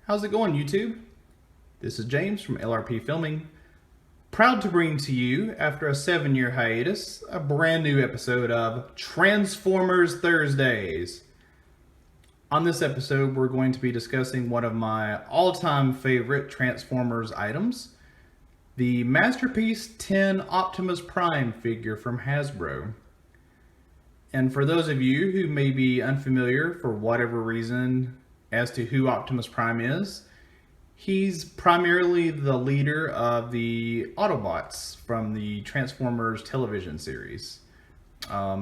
How's it going, YouTube? This is James from LRP Filming, proud to bring to you, after a 7-year hiatus, a brand new episode of Transformers Thursdays. On this episode, we're going to be discussing one of my all-time favorite Transformers items, the Masterpiece 10 Optimus Prime figure from Hasbro. And for those of you who may be unfamiliar for whatever reason as to who Optimus Prime is, he's primarily the leader of the Autobots from the Transformers television series.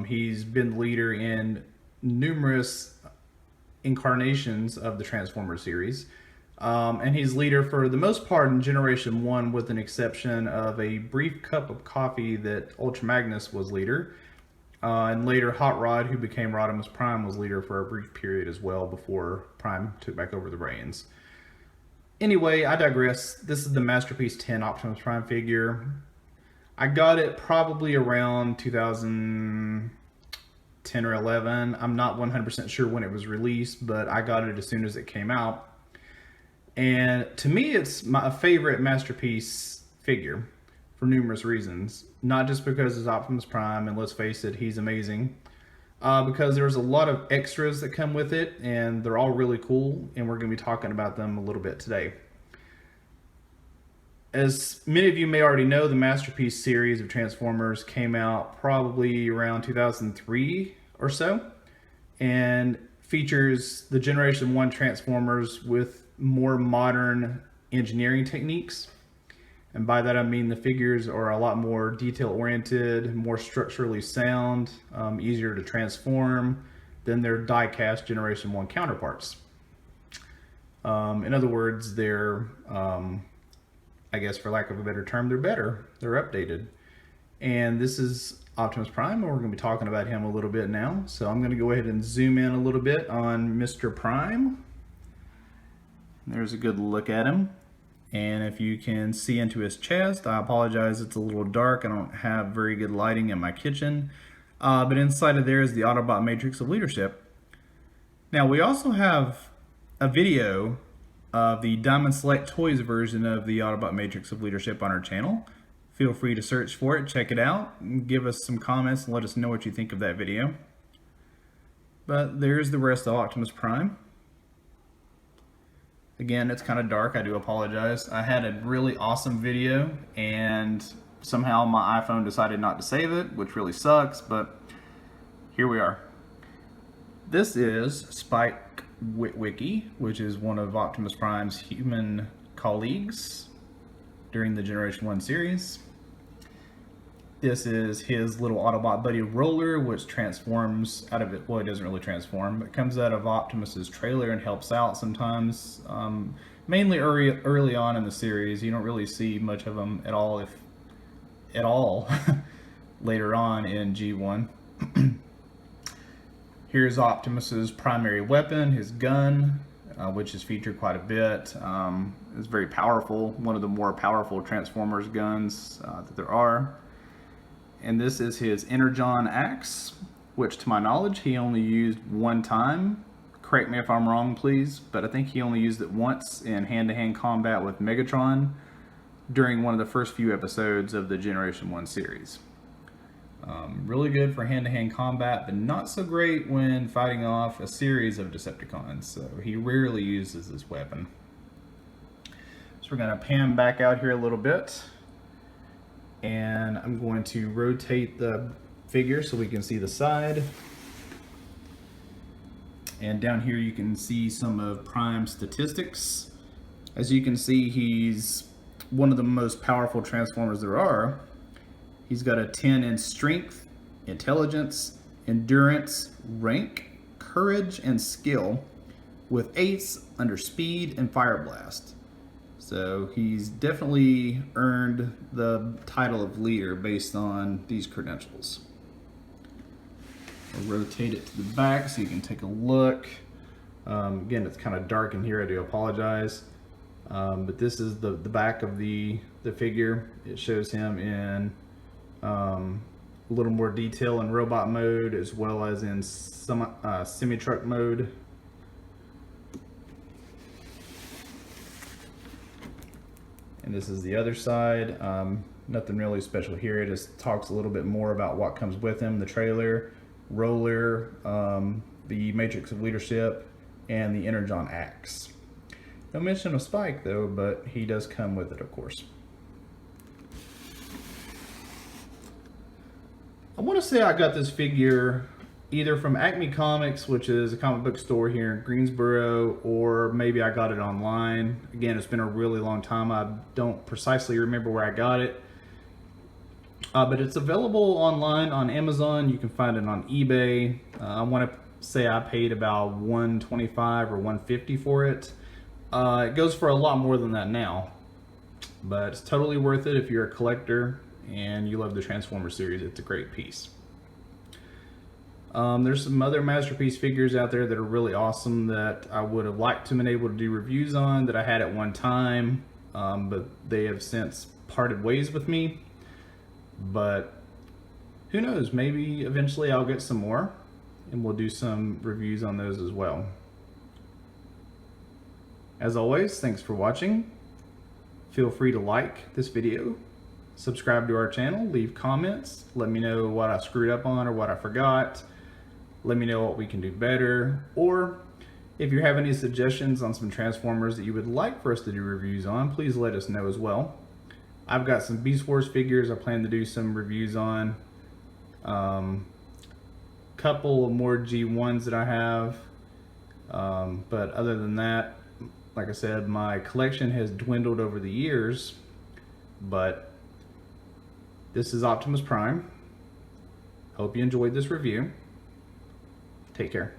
He's been the leader in numerous incarnations of the Transformers series. And he's leader for the most part in Generation 1, with an exception of a brief cup of coffee that Ultra Magnus was leader. And later Hot Rod, who became Rodimus Prime, was leader for a brief period as well before Prime took back over the reins. Anyway, I digress. This is the Masterpiece 10 Optimus Prime figure. I got it probably around 2010 or 11. I'm not 100% sure when it was released, but I got it as soon as it came out. And to me, it's my favorite Masterpiece figure for numerous reasons. Not just because it's Optimus Prime, and let's face it, he's amazing. Because there's a lot of extras that come with it, and they're all really cool, and we're going to be talking about them a little bit today. As many of you may already know, the Masterpiece series of Transformers came out probably around 2003 or so, and features the Generation 1 Transformers with more modern engineering techniques. And by that I mean the figures are a lot more detail-oriented, more structurally sound, easier to transform than their die-cast Generation 1 counterparts. In other words, they're, I guess for lack of a better term, they're better. They're updated. And this is Optimus Prime, and we're going to be talking about him a little bit now. So I'm going to go ahead and zoom in a little bit on Mr. Prime. There's a good look at him. And if you can see into his chest, I apologize, it's a little dark. I don't have very good lighting in my kitchen. But inside of there is the Autobot Matrix of Leadership. Now, we also have a video of the Diamond Select Toys version of the Autobot Matrix of Leadership on our channel. Feel free to search for it, check it out, and give us some comments and let us know what you think of that video. But there's the rest of Optimus Prime. Again, it's kind of dark, I do apologize. I had a really awesome video and somehow my iPhone decided not to save it, which really sucks, but here we are. This is Spike Witwicky, which is one of Optimus Prime's human colleagues during the Generation 1 series. This is his little Autobot buddy Roller, which transforms out of it. Well, it doesn't really transform, but comes out of Optimus's trailer and helps out sometimes. Mainly early on in the series. You don't really see much of him at all, if at all, later on in G1. Here's Optimus's primary weapon, his gun, which is featured quite a bit. It's very powerful, one of the more powerful Transformers guns that there are. And this is his Energon axe, which to my knowledge he only used one time. Correct me if I'm wrong, please, but I think he only used it once in hand-to-hand combat with Megatron during one of the first few episodes of the Generation 1 series. Really good for hand-to-hand combat, but not so great when fighting off a series of Decepticons, so he rarely uses this weapon. So we're going to pan back out here a little bit. And I'm going to rotate the figure so we can see the side. And down here you can see some of Prime's statistics. As you can see, he's one of the most powerful Transformers there are. He's got a 10 in strength, intelligence, endurance, rank, courage, and skill, with 8s under speed and fire blast. So he's definitely earned the title of leader based on these credentials. I'll rotate it to the back so you can take a look. Again, it's kind of dark in here, I do apologize. But this is the back of the figure. It shows him in a little more detail in robot mode as well as in semi-truck mode. And this is the other side. Nothing really special here. It just talks a little bit more about what comes with him, the trailer, roller, the matrix of leadership, and the Energon axe. No mention of Spike though, but he does come with it, of course. I want to say I got this figure either from Acme Comics, which is a comic book store here in Greensboro, or maybe I got it online. Again, it's been a really long time. I don't precisely remember where I got it. But it's available online on Amazon. You can find it on eBay. I want to say I paid about $125 or $150 for it. It goes for a lot more than that now, but it's totally worth it if you're a collector and you love the Transformers series. It's a great piece. There's some other Masterpiece figures out there that are really awesome that I would have liked to have been able to do reviews on, that I had at one time, but they have since parted ways with me. But who knows, maybe eventually I'll get some more and we'll do some reviews on those as well. As always, thanks for watching. Feel free to like this video, subscribe to our channel, leave comments, let me know what I screwed up on or what I forgot. Let me know what we can do better, or if you have any suggestions on some Transformers that you would like for us to do reviews on, please let us know as well. I've got some Beast Wars figures I plan to do some reviews on. Couple of more G1s that I have. But other than that, like I said, my collection has dwindled over the years. But this is Optimus Prime. Hope you enjoyed this review. Take care.